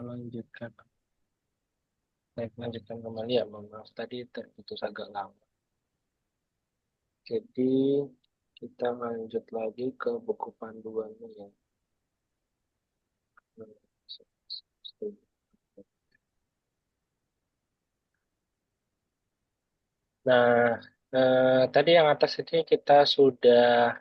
lanjutkan. Baik, lanjutkan kembali ya, mohon maaf tadi terputus agak lama. Jadi kita lanjut lagi ke buku panduannya ya. Nah, tadi yang atas ini kita sudah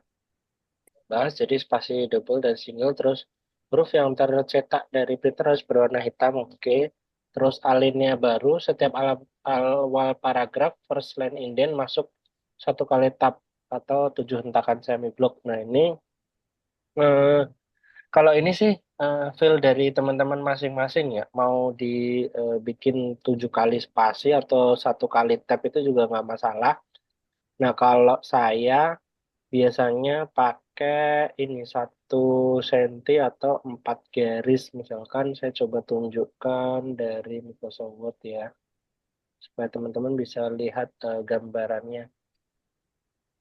bahas, jadi spasi double dan single, terus huruf yang tercetak dari printer harus berwarna hitam, oke. Terus alinea baru, setiap awal paragraf, first line indent masuk satu kali tab atau 7 hentakan semi block. Nah ini, eh, kalau ini sih feel dari teman-teman masing-masing ya, mau dibikin 7 kali spasi atau satu kali tab itu juga nggak masalah. Nah kalau saya biasanya pakai ini 1 senti atau 4 garis. Misalkan saya coba tunjukkan dari Microsoft Word ya, supaya teman-teman bisa lihat gambarannya.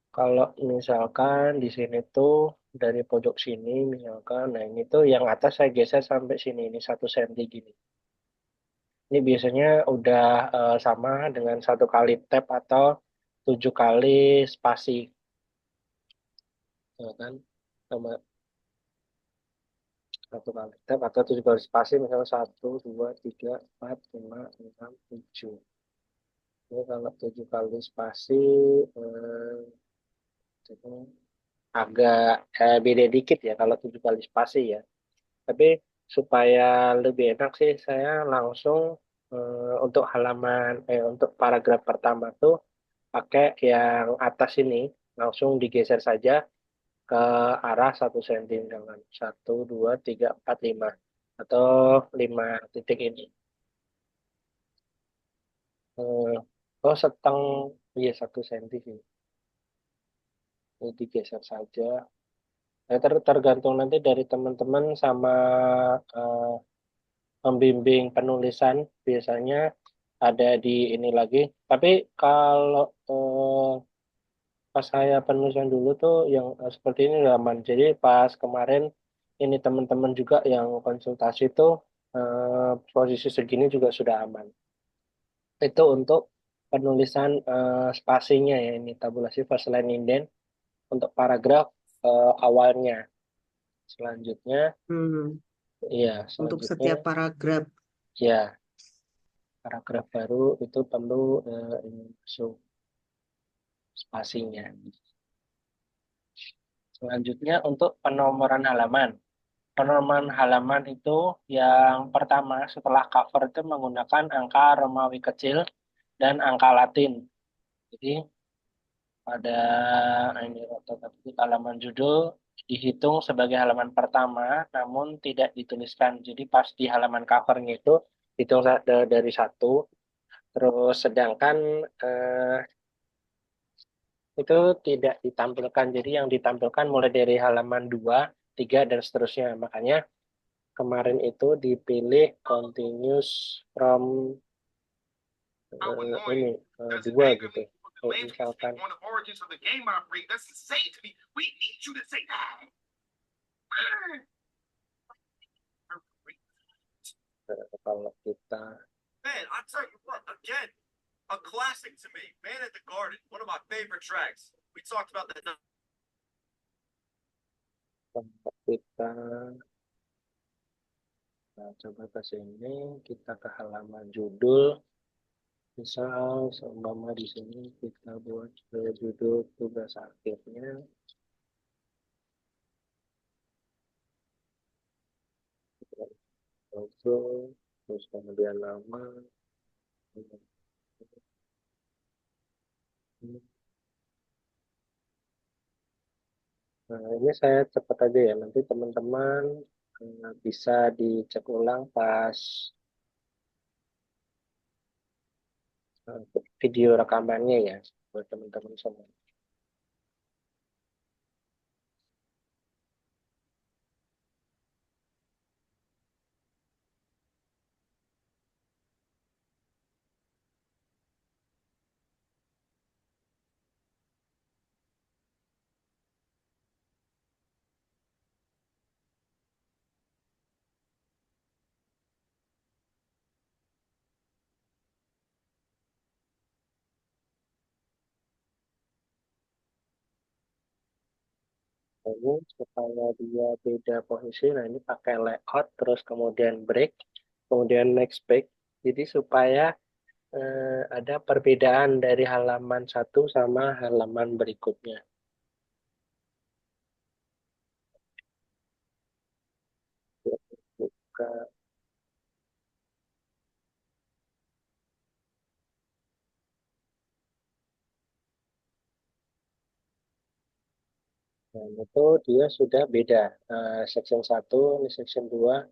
Kalau misalkan di sini tuh dari pojok sini, misalkan, nah ini tuh yang atas saya geser sampai sini, ini 1 senti gini. Ini biasanya udah sama dengan satu kali tab atau 7 kali spasi, ya kan? Sama satu kali tab atau 7 kali spasi, misalnya 1, 2, 3, 4, 5, 6, 7. Ini kalau 7 kali spasi eh, itu agak beda dikit ya kalau 7 kali spasi ya. Tapi supaya lebih enak sih saya langsung untuk untuk paragraf pertama tuh pakai yang atas ini, langsung digeser saja ke arah 1 senti, dengan 1, 2, 3, 4, 5 atau 5 titik ini. Eh, oh seteng, iya 1 senti sih. Ini digeser saja. Nah, tergantung nanti dari teman-teman sama eh, pembimbing penulisan, biasanya ada di ini lagi. Tapi kalau pas saya penulisan dulu tuh yang seperti ini udah aman. Jadi pas kemarin ini teman-teman juga yang konsultasi tuh posisi segini juga sudah aman. Itu untuk penulisan spasinya ya, ini tabulasi first line indent untuk paragraf awalnya. Selanjutnya, Hmm, iya, untuk selanjutnya setiap paragraf. ya paragraf baru itu perlu ini masuk spasinya. Selanjutnya untuk penomoran halaman. Penomoran halaman itu yang pertama setelah cover itu menggunakan angka Romawi kecil dan angka Latin. Jadi pada ini otomatis halaman judul dihitung sebagai halaman pertama, namun tidak dituliskan. Jadi pas di halaman covernya itu hitung dari satu. Terus sedangkan eh, itu tidak ditampilkan. Jadi yang ditampilkan mulai dari halaman 2, 3, dan seterusnya. Makanya kemarin itu dipilih continuous from ini 2 gitu. Misalkan kalau kita kalau kita coba ke sini, kita ke halaman judul. Misal seumpama di sini kita buat judul tugas akhirnya, logo, terus kemudian nama. Nah, ini saya cepat aja ya, nanti teman-teman bisa dicek ulang pas video rekamannya ya, buat teman-teman semua. ini supaya dia beda posisi. Nah, ini pakai layout, terus kemudian break, kemudian next break. Jadi supaya ada perbedaan dari halaman satu sama halaman berikutnya. Buka. Nah, itu dia sudah beda. Section satu, ini section 2.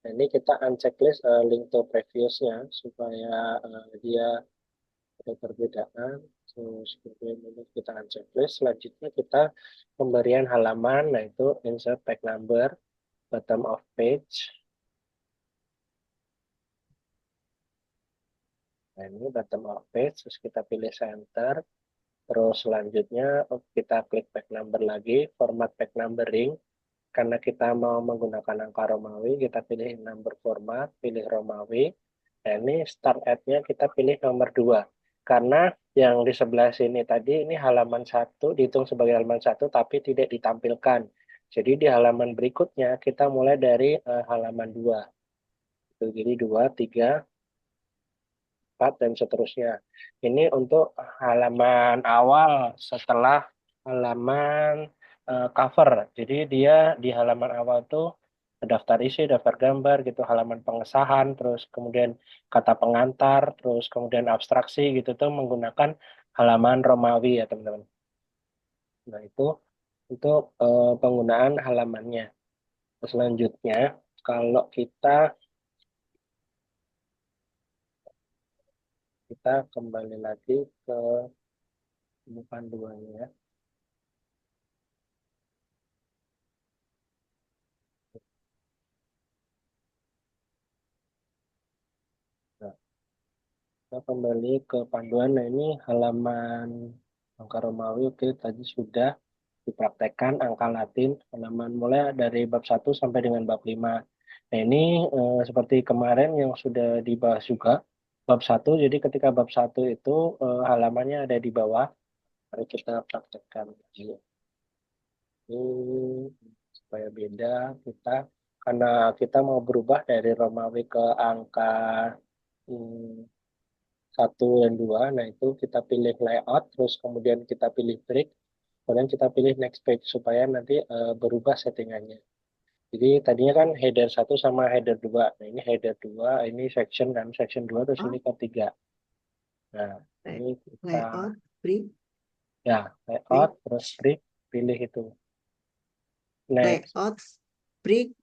Nah, ini kita unchecklist link to previous-nya supaya dia ada perbedaan. Terus kemudian ini kita unchecklist. Selanjutnya kita pemberian halaman, nah itu insert page number, bottom of page. Nah, ini bottom of page, terus kita pilih center. Terus selanjutnya kita klik page number lagi, format page numbering. Karena kita mau menggunakan angka Romawi, kita pilih number format, pilih Romawi. Nah, ini start at-nya kita pilih nomor 2. Karena yang di sebelah sini tadi ini halaman satu dihitung sebagai halaman satu tapi tidak ditampilkan. Jadi di halaman berikutnya kita mulai dari halaman 2. Jadi 2, 3, 4, dan seterusnya. Ini untuk halaman awal setelah halaman cover. Jadi dia di halaman awal tuh daftar isi, daftar gambar gitu, halaman pengesahan, terus kemudian kata pengantar, terus kemudian abstraksi gitu tuh menggunakan halaman Romawi ya teman-teman. Nah itu untuk penggunaan halamannya. Selanjutnya kalau kita kembali lagi ke panduannya ya. Nah, kita kembali ke panduan. Nah, ini halaman angka Romawi. Oke, tadi sudah dipraktekkan angka Latin. Halaman mulai dari bab 1 sampai dengan bab 5. Nah, ini seperti kemarin yang sudah dibahas juga. Bab 1, jadi ketika bab 1 itu halamannya ada di bawah. Mari kita praktekkan. Ini supaya beda kita karena kita mau berubah dari Romawi ke angka hmm, 1 dan 2. Nah, itu kita pilih layout, terus kemudian kita pilih break, kemudian kita pilih next page supaya nanti berubah settingannya. Jadi tadinya kan header 1 sama header 2. Nah, ini header 2, ini section kan, section 2 terus ini Oh, ketiga. Nah, ini kita layout, break, ya layout, break, terus break, pilih itu. Next. layout, break,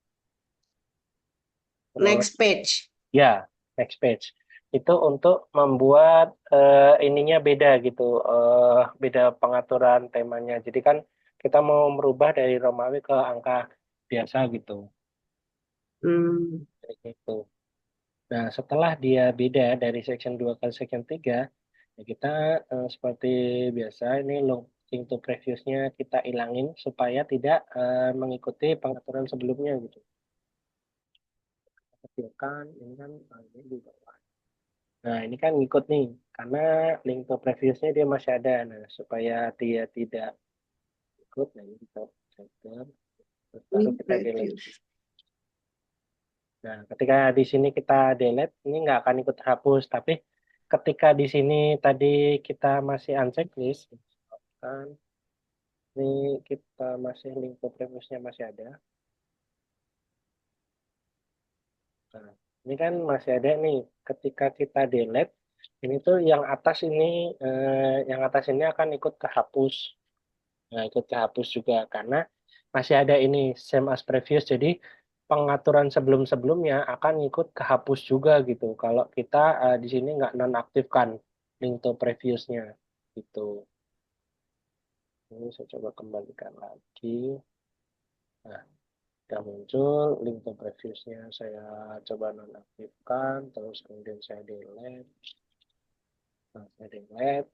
Terus next page. ya, next page. Itu untuk membuat ininya beda gitu, beda pengaturan temanya. Jadi kan kita mau merubah dari Romawi ke angka biasa gitu. Hmm, Kayak gitu. Nah, setelah dia beda dari section 2 ke section 3, ya kita seperti biasa ini looking to previous-nya kita ilangin supaya tidak mengikuti pengaturan sebelumnya gitu. Kecilkan, ini kan ini di bawah. Nah, ini kan ngikut nih, karena link to previous-nya dia masih ada. Nah, supaya dia tidak ikut, nah ini kita center, terus baru link kita delete. previews. Nah, ketika di sini kita delete, ini nggak akan ikut hapus, tapi ketika di sini tadi kita masih unchecklist, kan ini kita masih link to previous-nya masih ada. Nah, ini kan masih ada nih, ketika kita delete, ini tuh yang atas ini akan ikut kehapus. Nah, ikut kehapus juga karena masih ada ini same as previous. Jadi pengaturan sebelum-sebelumnya akan ikut kehapus juga gitu. Kalau kita di sini nggak nonaktifkan link to previous-nya gitu. Ini saya coba kembalikan lagi. Nah, sudah muncul link to previous-nya. Saya coba nonaktifkan, terus kemudian saya delete. Nah, saya delete.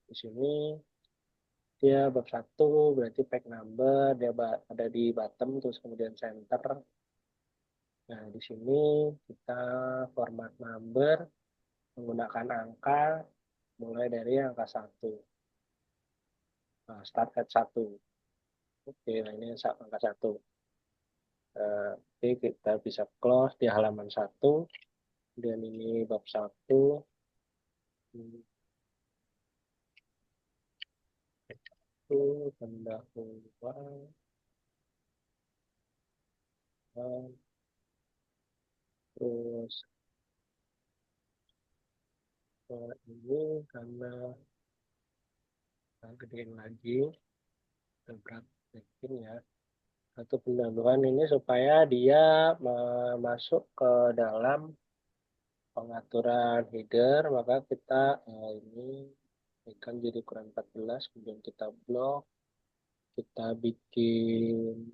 Di sini dia bab 1 berarti page number dia ada di bottom terus kemudian center. Nah, di sini kita format number menggunakan angka mulai dari angka 1. Nah, start at 1. Oke, nah ini angka 1. Oke, kita bisa close di halaman 1. Dan ini bab 1. Itu pendahuluan. Terus ini karena gedein lagi. Kita praktekin ya. Satu pendahuluan ini supaya dia masuk ke dalam pengaturan header, maka kita ini ikan jadi ukuran 14, kemudian kita blok, kita bikin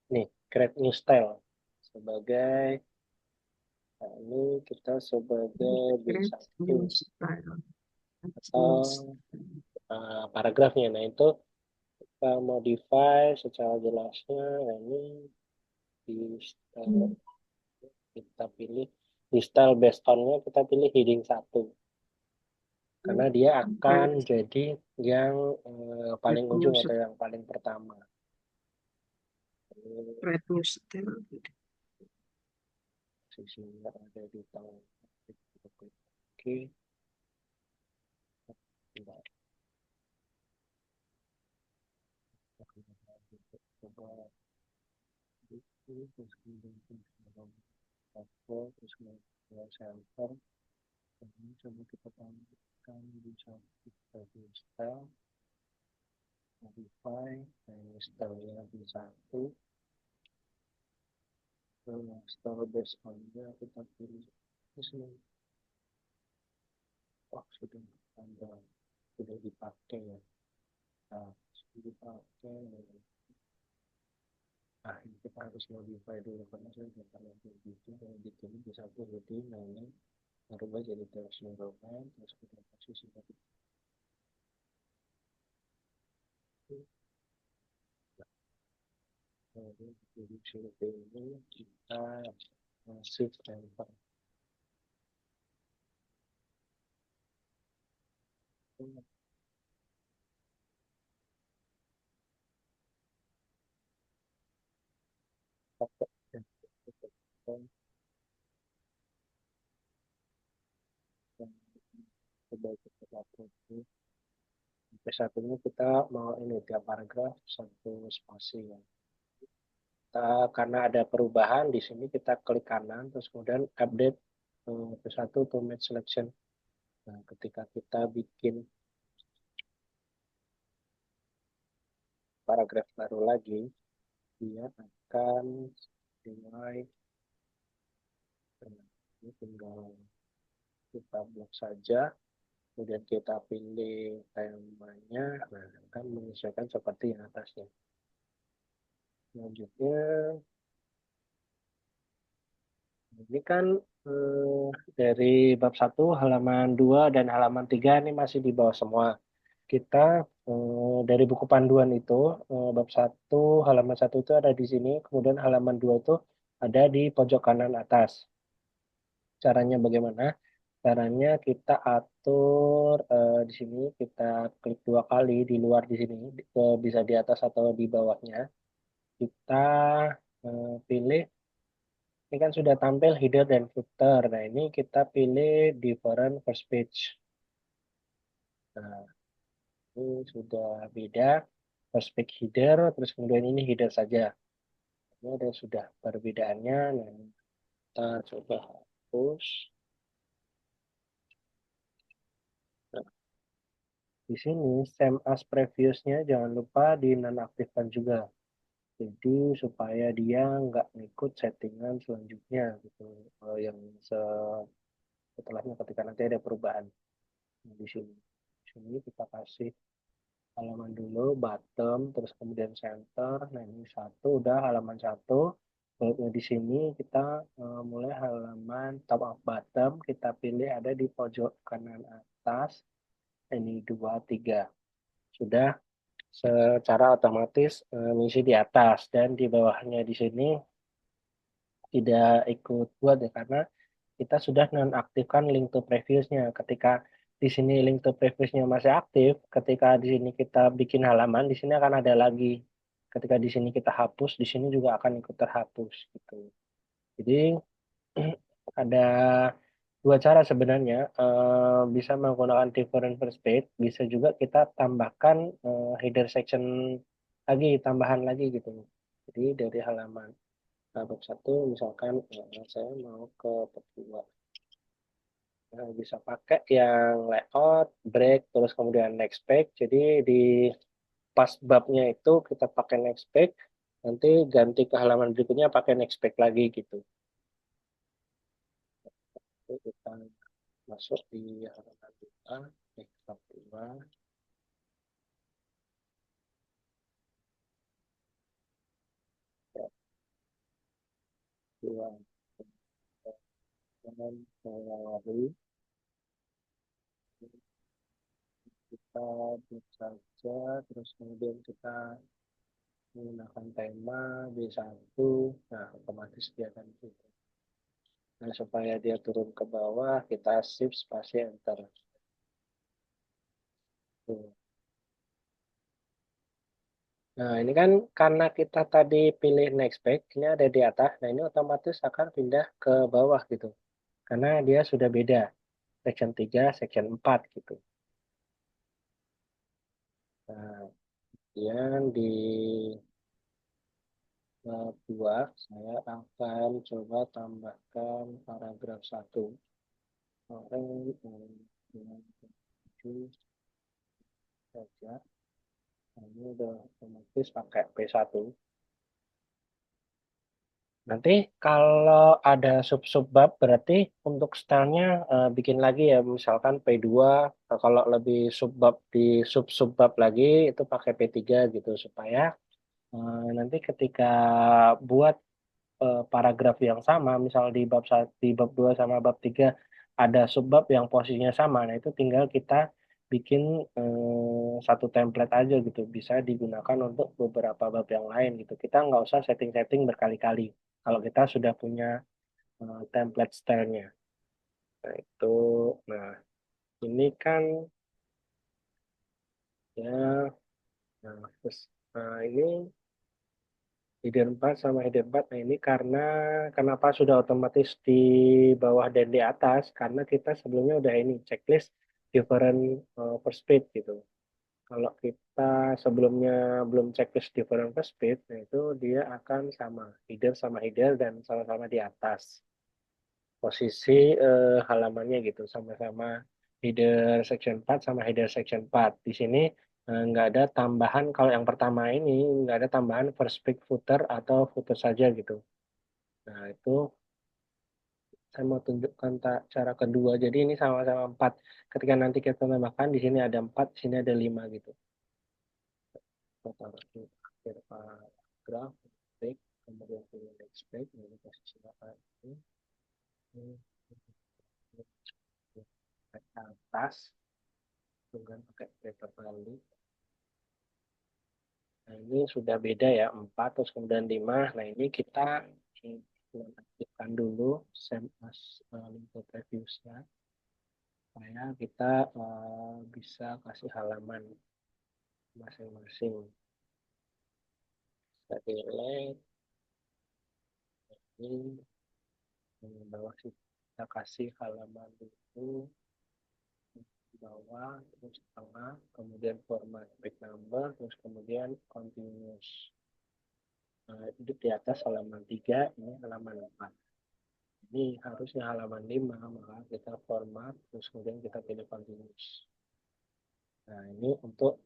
nih create new style sebagai ini kita sebagai Create B1 new style. New atau paragrafnya. Nah itu kita modify secara jelasnya. Nah, ini di style kita pilih di style based on-nya kita pilih heading 1 karena dia akan Create, jadi yang paling create new, ujung atau yang paling pertama. Ini create new style. posisinya ada di tengah. Kita klik oke. Tidak. Coba itu terus kemudian terus kemudian center. Ini coba kita tambahkan bisa kita di style modify style-nya di 1. Style based on-nya kita pilih di sini. Oh, sudah ada sudah dipakai ya. Nah, sudah dipakai. Nah, ini kita harus modify dulu karena saya sudah pernah begitu dan bikin di satu heading, nah ini merubah jadi text domain, terus kita kasih seperti itu. Lalu jadi survei ini kita masih tempat pakai dan coba kita upload ini. Sampai saat ini kita mau ini tiap paragraf satu spasi ya. Karena ada perubahan di sini kita klik kanan terus kemudian update ke satu to match selection. Nah, ketika kita bikin paragraf baru lagi, dia akan dimulai ini tinggal kita blok saja, kemudian kita pilih temanya, nah akan menyesuaikan seperti yang atasnya. Selanjutnya, ini kan dari bab 1 halaman 2 dan halaman 3 ini masih di bawah semua. Kita dari buku panduan itu bab 1 halaman 1 itu ada di sini, kemudian halaman 2 itu ada di pojok kanan atas. Caranya bagaimana? Caranya kita atur di sini kita klik 2 kali di luar di sini bisa di atas atau di bawahnya. Kita pilih ini kan sudah tampil header dan footer. Nah, ini kita pilih different first page. Nah, ini sudah beda. First page header, terus kemudian ini header saja. Ini ada sudah perbedaannya. Nah, kita coba hapus. Nah, di sini same as previous-nya jangan lupa dinonaktifkan juga. Jadi supaya dia nggak ngikut settingan selanjutnya gitu. Yang setelahnya ketika nanti ada perubahan. Nah, di sini. Di sini kita kasih halaman dulu, bottom, terus kemudian center. Nah, ini satu, udah halaman 1. Baiknya di sini kita mulai halaman top of bottom, kita pilih ada di pojok kanan atas, ini 2, 3. Sudah secara otomatis mengisi di atas dan di bawahnya di sini tidak ikut buat ya karena kita sudah nonaktifkan link to previous-nya. Ketika di sini link to previous-nya masih aktif, ketika di sini kita bikin halaman, di sini akan ada lagi. Ketika di sini kita hapus, di sini juga akan ikut terhapus gitu. Jadi ada dua cara sebenarnya. Bisa menggunakan different first page, bisa juga kita tambahkan header section lagi, tambahan lagi gitu. Jadi dari halaman bab satu, misalkan saya mau ke bab dua. Nah, bisa pakai yang layout, break, terus kemudian next page. Jadi di pas babnya itu kita pakai next page, nanti ganti ke halaman berikutnya pakai next page lagi gitu. Jadi kita masuk di halaman 2, bab 2, bab 2, dan mengawali kita bisa saja, terus kemudian kita menggunakan tema B1, nah otomatis dia akan gitu. Nah, supaya dia turun ke bawah, kita shift spasi enter. Tuh. Nah, ini kan karena kita tadi pilih next page, ini ada di atas. Nah, ini otomatis akan pindah ke bawah gitu. Karena dia sudah beda. Section 3, section 4 gitu. Nah, kemudian di bab 2, saya akan coba tambahkan paragraf 1. Kemarin dengan 7 saja. Nah, ini udah otomatis pakai P1. Nanti kalau ada sub-sub bab berarti untuk stylenya bikin lagi ya misalkan P2, kalau lebih subbab di sub-sub bab lagi itu pakai P3 gitu supaya nanti ketika buat paragraf yang sama misal di bab 1, di bab 2 sama bab 3 ada subbab yang posisinya sama. Nah, itu tinggal kita bikin satu template aja gitu bisa digunakan untuk beberapa bab yang lain gitu. Kita nggak usah setting-setting berkali-kali kalau kita sudah punya template stylenya. Nah, itu. Nah, ini kan ya, nah, terus, ini header 4 sama header 4. Nah, ini karena kenapa sudah otomatis di bawah dan di atas? Karena kita sebelumnya udah ini checklist different first page gitu. Kalau kita sebelumnya belum checklist different first page, nah itu dia akan sama header dan sama-sama di atas. Posisi halamannya gitu sama-sama header section 4 sama header section 4 di sini nggak ada tambahan kalau yang pertama ini nggak ada tambahan first page footer atau footer saja gitu. Nah, itu saya mau tunjukkan cara kedua, jadi ini sama-sama 4 ketika nanti kita tambahkan di sini ada 4 di sini ada 5 gitu. Kita taruh di akhir paragraf break, kemudian pilih next page ini posisi ini ke atas dengan pakai paper balik. Nah, ini sudah beda ya, 4 terus kemudian 5. Nah, ini kita aktifkan dulu save as link to previous-nya supaya kita bisa kasih halaman masing-masing. Kita delete ini di bawah sih kita kasih halaman itu di bawah terus tengah kemudian format page number terus kemudian continuous. Nah, itu di atas halaman 3 ini halaman 4. Ini harusnya halaman 5 maka kita format, terus kemudian kita pilih continuous. Nah, ini untuk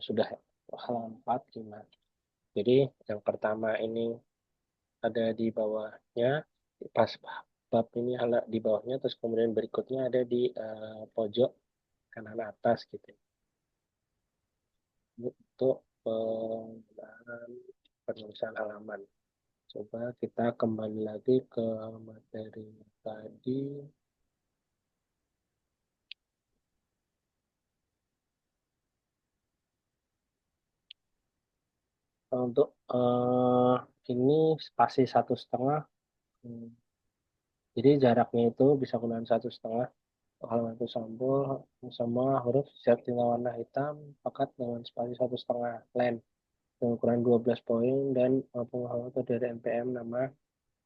sudah halaman 4 gimana. Jadi yang pertama ini ada di bawahnya, pas bab ini di bawahnya, terus kemudian berikutnya ada di pojok kanan atas gitu. Ini untuk penggunaan penulisan halaman. Coba kita kembali lagi ke materi tadi. Untuk ini spasi 1,5, hmm, jadi jaraknya itu bisa gunakan 1,5. halaman itu sampul semua huruf siap tinggal warna hitam pekat dengan spasi 1,5 len dengan ukuran 12 poin dan penghalau itu dari NPM nama.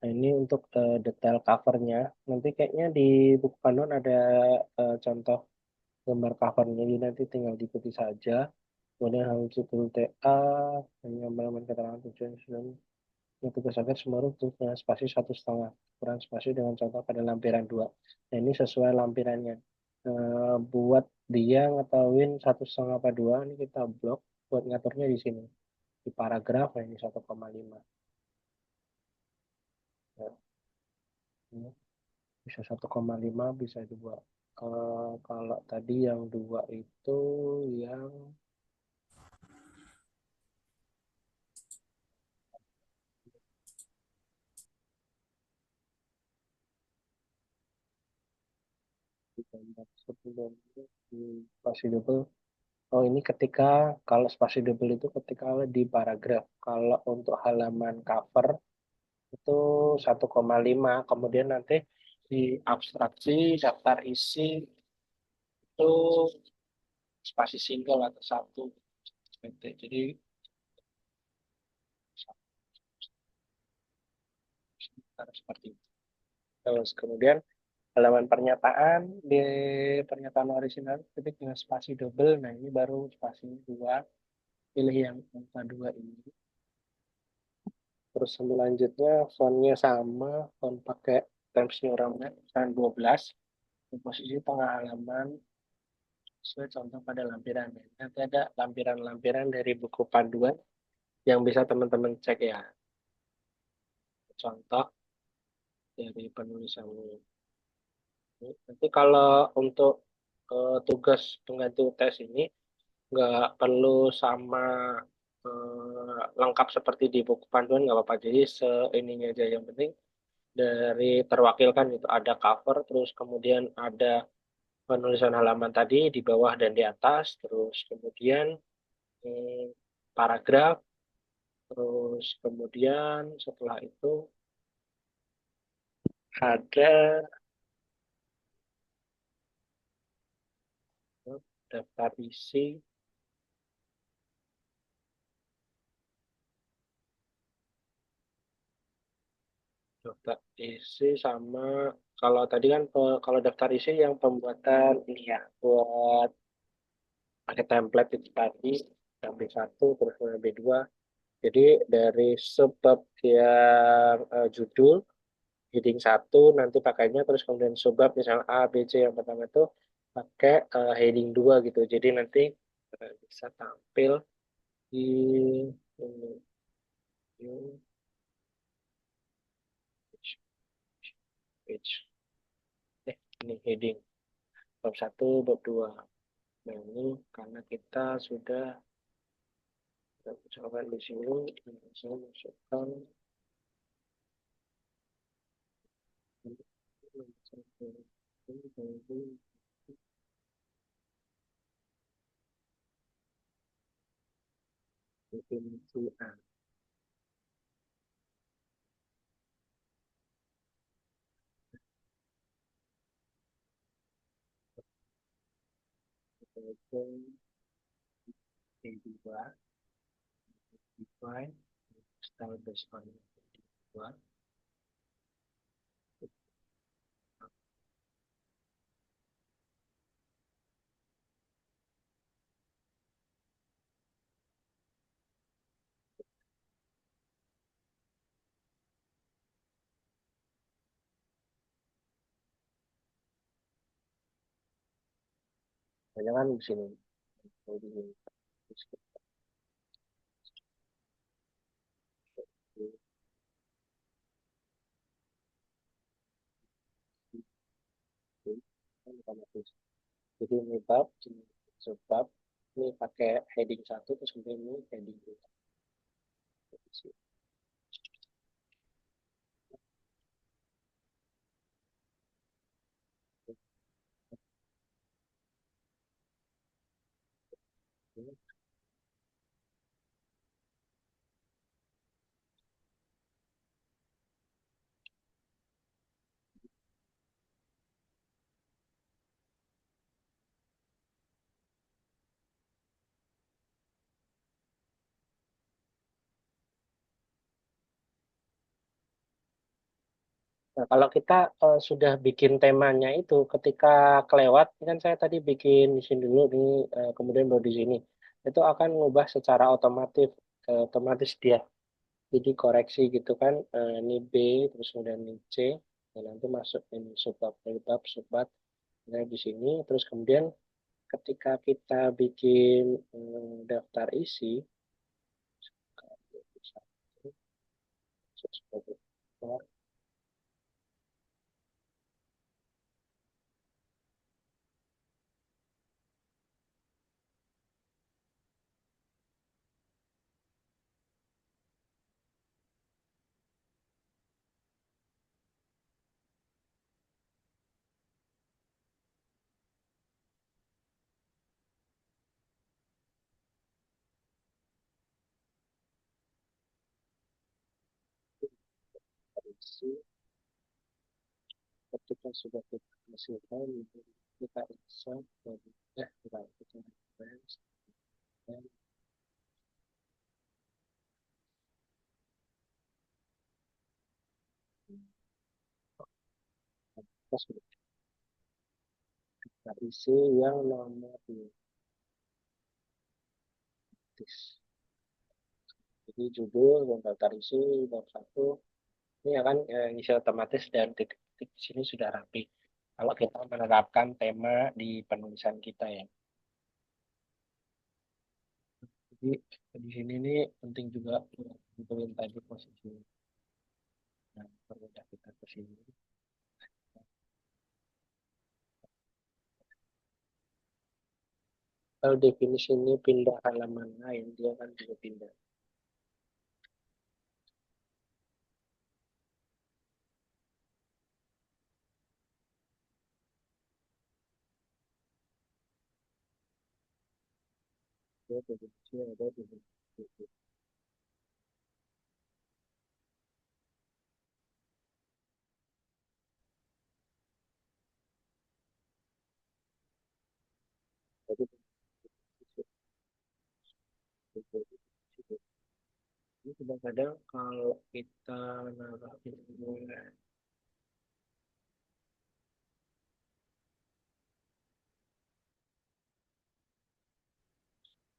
Nah, ini untuk detail covernya. Nanti kayaknya di buku panduan ada contoh gambar covernya, jadi nanti tinggal diikuti saja. Kemudian hal judul TA, penyampaian keterangan tujuan dan tugas akhir semua huruf dengan spasi 1,5 ukuran spasi dengan contoh pada lampiran 2. Nah, ini sesuai lampirannya. Buat dia ngetahuin 1,5 apa 2, ini kita blok buat ngaturnya di sini. Di paragraf, nah ini 1,5. Ya, ini bisa 1,5 bisa 2. Kalau tadi yang 2 itu yang gambar sebelum di spasi double. Oh, ini ketika kalau spasi double itu ketika di paragraf. Kalau untuk halaman cover itu 1,5. Kemudian nanti di abstraksi daftar isi itu spasi single atau satu. Jadi seperti itu. Terus kemudian halaman pernyataan di pernyataan orisinal ketik dengan spasi double. Nah, ini baru spasi dua. Pilih yang angka dua ini. Terus selanjutnya fontnya sama, font pakai Times New Roman dan 12. Di posisi tengah halaman sesuai contoh pada lampiran. Nanti ada lampiran-lampiran dari buku panduan yang bisa teman-teman cek ya. Contoh dari penulisannya. Nanti kalau untuk tugas pengganti UTS ini nggak perlu sama lengkap seperti di buku panduan nggak apa-apa. Jadi seininya aja yang penting dari terwakilkan itu ada cover, terus kemudian ada penulisan halaman tadi di bawah dan di atas, terus kemudian paragraf, terus kemudian setelah itu ada daftar isi, daftar isi sama kalau tadi kan kalau daftar isi yang pembuatan ini ya buat pakai template itu tadi yang B1 terus yang B2. Jadi dari subbab yang judul heading satu nanti pakainya terus kemudian subbab misalnya A, B, C yang pertama itu pakai heading 2 gitu. Jadi nanti bisa tampil di ini, page. Ini heading bab satu, bab 2. Nah, ini karena kita sudah misalkan di sini, saya masukkan definisi A. Kemudian D2, define, style based on D2. Jangan di sini. Jadi, jadi ini bab, ini subbab, ini pakai heading satu, terus kemudian ini heading 2. Nah, kalau kita sudah bikin temanya itu, ketika kelewat, ini kan saya tadi bikin di sini dulu nih, kemudian baru di sini, itu akan ngubah secara otomatis dia. Jadi koreksi gitu kan, ini B, terus kemudian ini C, dan nanti masuk ini subbab, bab, subbab, nah di sini, terus kemudian ketika kita bikin daftar isi, isi, ketika sudah kita hasilkan, kita insert, dan kita reference, dan kita sudah kita isi yang nomor notis. Jadi judul dan daftar isi bab satu ini akan isi otomatis dan titik-titik di sini sudah rapi. Kalau kita menerapkan tema di penulisan kita ya. Jadi di sini nih penting juga betulin tadi posisi. Nah, permudah kita ke sini. Kalau definisi ini pindah halaman lain, dia kan juga pindah. Dia definisi ada definisi. Jadi ini kadang-kadang kalau kita naruh ini,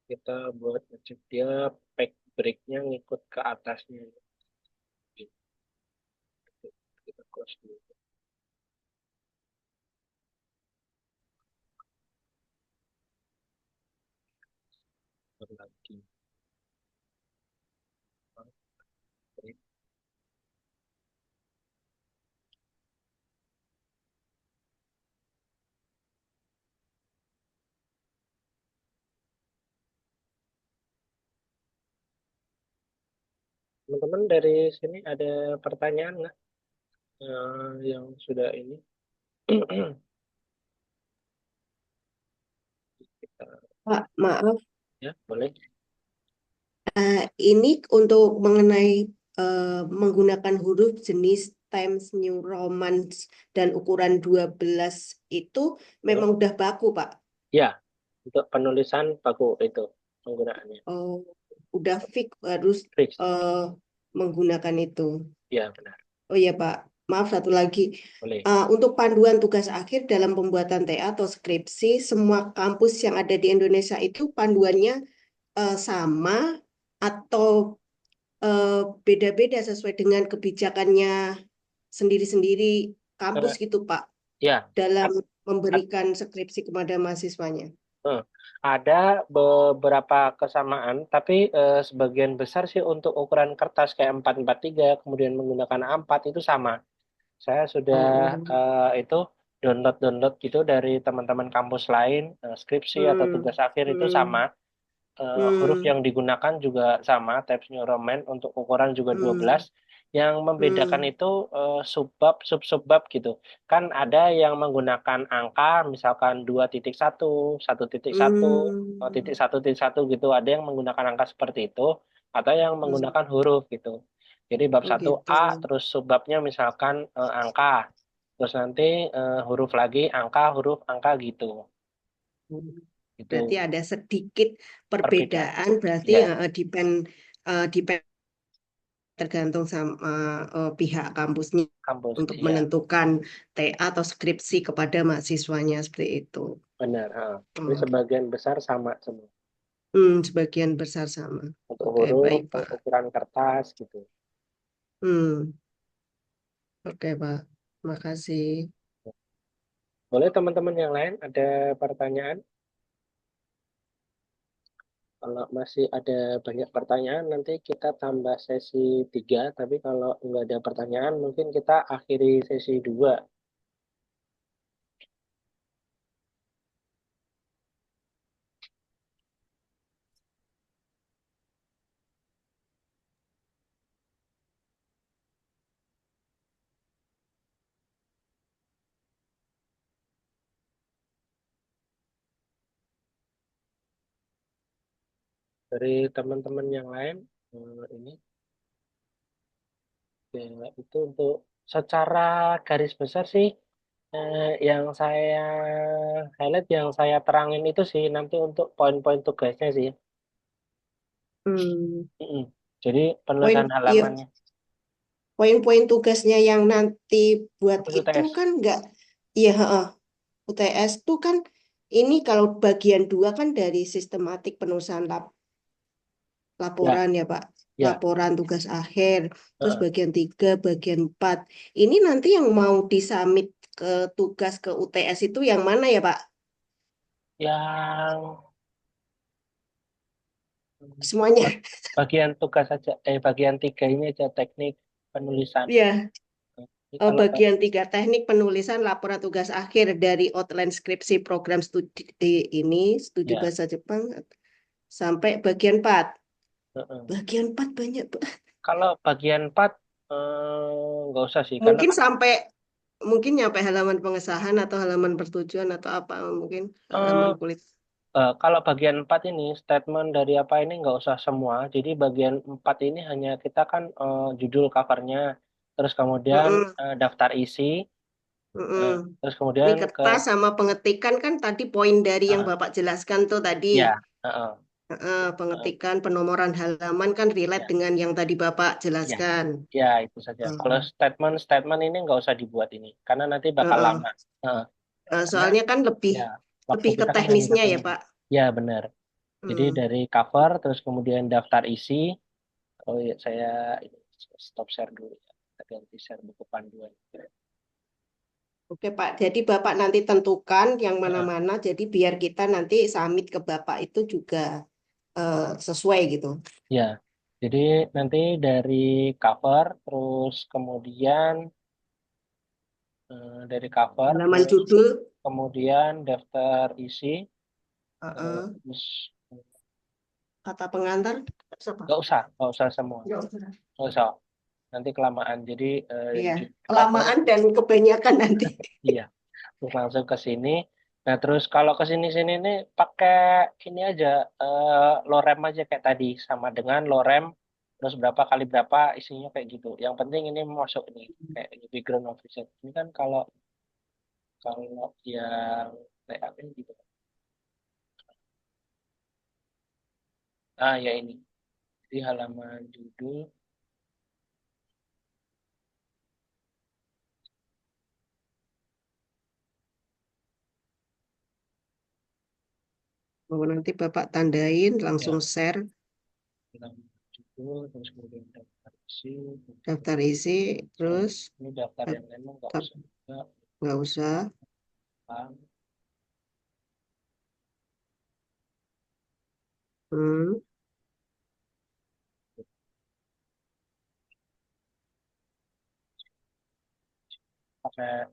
kita buat ngecek dia pack breaknya ngikut ke atasnya. Kita close dulu lagi. Teman-teman dari sini ada pertanyaan nggak yang sudah ini? Kita, Pak, maaf, ya boleh. ini untuk mengenai menggunakan huruf jenis Times New Roman dan ukuran 12 itu Ya, memang udah baku, Pak. ya untuk penulisan baku itu penggunaannya. Oh, udah fix harus Fix. eh, menggunakan itu. Ya benar. Oh iya Pak, maaf satu lagi. Boleh. Untuk panduan tugas akhir dalam pembuatan TA atau skripsi, semua kampus yang ada di Indonesia itu panduannya sama atau eh, beda-beda sesuai dengan kebijakannya sendiri-sendiri kampus Eh, gitu Pak, ya, dalam ad- ad- memberikan skripsi kepada mahasiswanya. eh, ada beberapa kesamaan, tapi sebagian besar sih untuk ukuran kertas kayak 443, kemudian menggunakan A4 itu sama. Saya sudah Oh, itu download-download gitu dari teman-teman kampus lain, skripsi atau hmm, tugas akhir itu sama. hmm, Huruf hmm, yang digunakan juga sama, Times New Roman untuk ukuran juga 12. hmm, Yang membedakan hmm, itu subbab, sub-subbab gitu. Kan ada yang menggunakan angka, misalkan 2.1, 1.1, hmm. titik 1.1 gitu. Ada yang menggunakan angka seperti itu, atau yang Hmm. menggunakan huruf gitu. Jadi bab Oh satu gitu. A, terus subbabnya misalkan angka. Terus nanti huruf lagi, angka, huruf, angka gitu. Hmm. Berarti Itu ada sedikit perbedaan. perbedaan, berarti Ya. depend tergantung sama pihak kampusnya kampus. untuk Iya, menentukan TA atau skripsi kepada mahasiswanya seperti itu. benar. Ha. Tapi Oh, sebagian besar sama semua. sebagian besar sama. Untuk Oke, huruf, baik Pak. ukuran kertas gitu. Hmm, oke Pak. Makasih. Boleh teman-teman yang lain ada pertanyaan? Kalau masih ada banyak pertanyaan, nanti kita tambah sesi 3. Tapi kalau nggak ada pertanyaan, mungkin kita akhiri sesi 2. Dari teman-teman yang lain, ini ya, itu untuk secara garis besar sih, yang saya highlight, yang saya terangin itu sih nanti untuk poin-poin tugasnya sih. Hmm, Mm-mm. Jadi penulisan poin, iya, halamannya, poin-poin tugasnya yang nanti buat khusus itu UTS. kan nggak, iya, UTS tuh kan ini kalau bagian dua kan dari sistematik penulisan Ya, laporan ya Pak. ya. Laporan tugas akhir. Terus Heeh. bagian tiga, bagian empat. Ini nanti yang mau disamit ke tugas ke UTS itu yang mana ya Pak? Yang Semuanya. bagian tugas saja, bagian 3 ini aja teknik penulisan. Ya, Jadi kalau bagian tiga teknik penulisan laporan tugas akhir dari outline skripsi program studi ini, studi ya, bahasa Jepang sampai bagian 4. heeh. Bagian 4 banyak, Pak. Kalau bagian 4 nggak usah sih, karena Mungkin kan sampai mungkin nyampe halaman pengesahan atau halaman persetujuan atau apa mungkin eh, halaman kulit. kalau bagian 4 ini statement dari apa ini nggak usah semua. Jadi bagian 4 ini hanya kita kan judul covernya, terus kemudian Mm-mm, daftar isi, mm-mm. terus Ini kemudian ke kertas sama pengetikan kan tadi poin dari yang eh, Bapak jelaskan tuh tadi. ya, heeh, heeh, Pengetikan penomoran halaman kan relate ya, dengan yang tadi Bapak ya, jelaskan. ya itu saja. Kalau Mm, statement ini nggak usah dibuat ini, karena nanti bakal mm-mm. lama. Heeh, karena Soalnya kan lebih ya waktu lebih ke kita kan hanya teknisnya satu ya minggu. Pak. Ya benar. Jadi Hmm. dari cover, terus kemudian daftar isi. Oh iya, saya ini, stop share dulu ya. Kita ganti share buku panduan. Oke Pak, jadi Bapak nanti tentukan yang Nah, mana-mana, jadi biar kita nanti submit ke Bapak itu juga sesuai gitu. ya, jadi nanti dari cover, terus kemudian dari cover, Halaman terus judul, kemudian daftar isi, uh-uh. terus Kata pengantar, siapa? nggak usah semua, Nggak usah. nggak usah. Nanti kelamaan. Jadi Iya, cover, kelamaan dan kebanyakan nanti. iya, terus langsung ke sini. Nah, terus kalau ke sini-sini ini pakai ini aja, lorem aja kayak tadi, sama dengan lorem, terus berapa kali berapa isinya kayak gitu. Yang penting ini masuk ini, kayak ini background of research. Ini kan kalau kalau yang layoutnya gitu. Ah, ya ini. Jadi halaman judul, Oh, nanti Bapak tandain, langsung ya, share halaman judul, terus kemudian daftar isi, terus daftar kemudian, isi, terus ini daftar yang lain nggak daftar, usah juga. nggak usah. Bang. Hmm. Pakai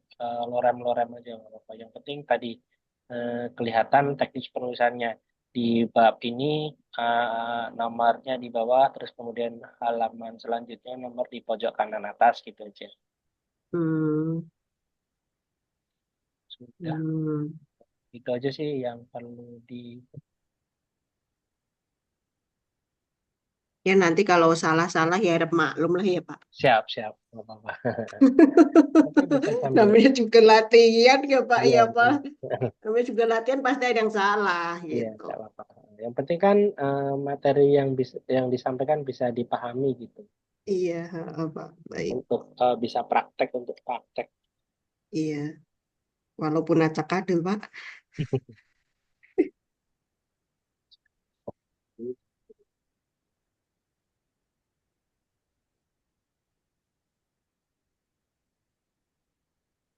lorem-lorem aja nggak apa-apa. Yang penting tadi kelihatan teknis penulisannya di bab ini, nomornya di bawah, terus kemudian halaman selanjutnya nomor di pojok kanan atas gitu aja. Hmm. Sudah, Hmm. itu aja sih yang perlu di Ya nanti kalau salah-salah ya harap maklum lah ya Pak. siap-siap, nggak apa-apa. Nanti bisa sambil, Namanya juga latihan ya Pak iya ya Pak. betul. Namanya juga latihan pasti ada yang salah Iya, gitu. nggak apa-apa. Yang penting kan materi yang bisa yang disampaikan bisa dipahami gitu. Iya, Pak. Baik. untuk bisa praktek untuk praktek. Iya. Walaupun acak kade, Pak.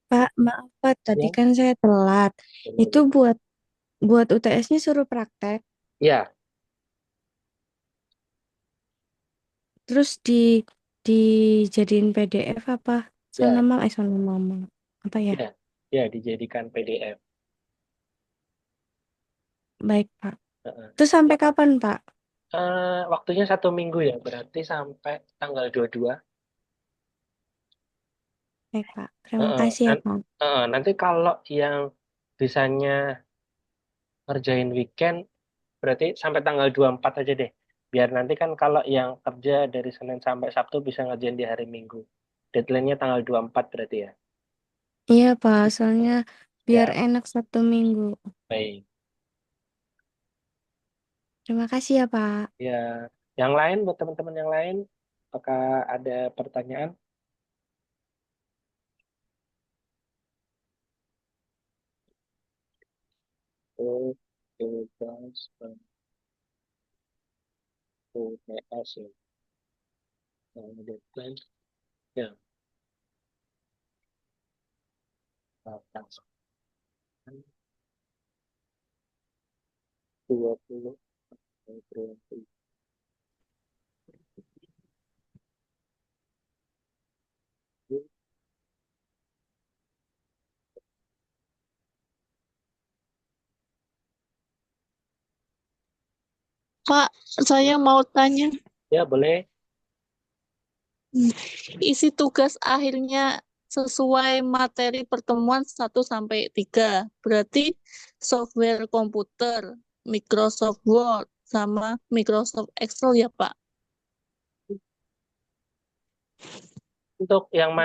Pak, maaf Pak, tadi Ya, kan saya telat. Itu boleh. buat buat UTS-nya suruh praktek, Ya, terus dijadiin PDF apa? Sana ya, mam, sana mama. Apa ya? ya, ya dijadikan PDF. Baik Pak. Heeh. Terus sampai kapan Pak? Waktunya 1 minggu ya, berarti sampai tanggal 22. Baik Pak. Terima Heeh. kasih ya Pak. Nanti kalau yang bisanya ngerjain weekend, berarti sampai tanggal 24 aja deh. Biar nanti kan kalau yang kerja dari Senin sampai Sabtu bisa ngerjain di hari Minggu. Deadline-nya tanggal 24 berarti ya. Iya Pak, soalnya biar Ya, enak 1 minggu. baik. Terima kasih ya Pak. Ya, yang lain buat teman-teman yang lain, apakah ada pertanyaan? Oh, tugas UTS ya. Deadline. Ya, tanggal 20 Februari. Pak, saya mau tanya, Ya, boleh. isi tugas akhirnya sesuai materi pertemuan 1 sampai 3. Berarti software komputer, Microsoft Word, sama Microsoft Excel ya, Pak? Untuk yang mana?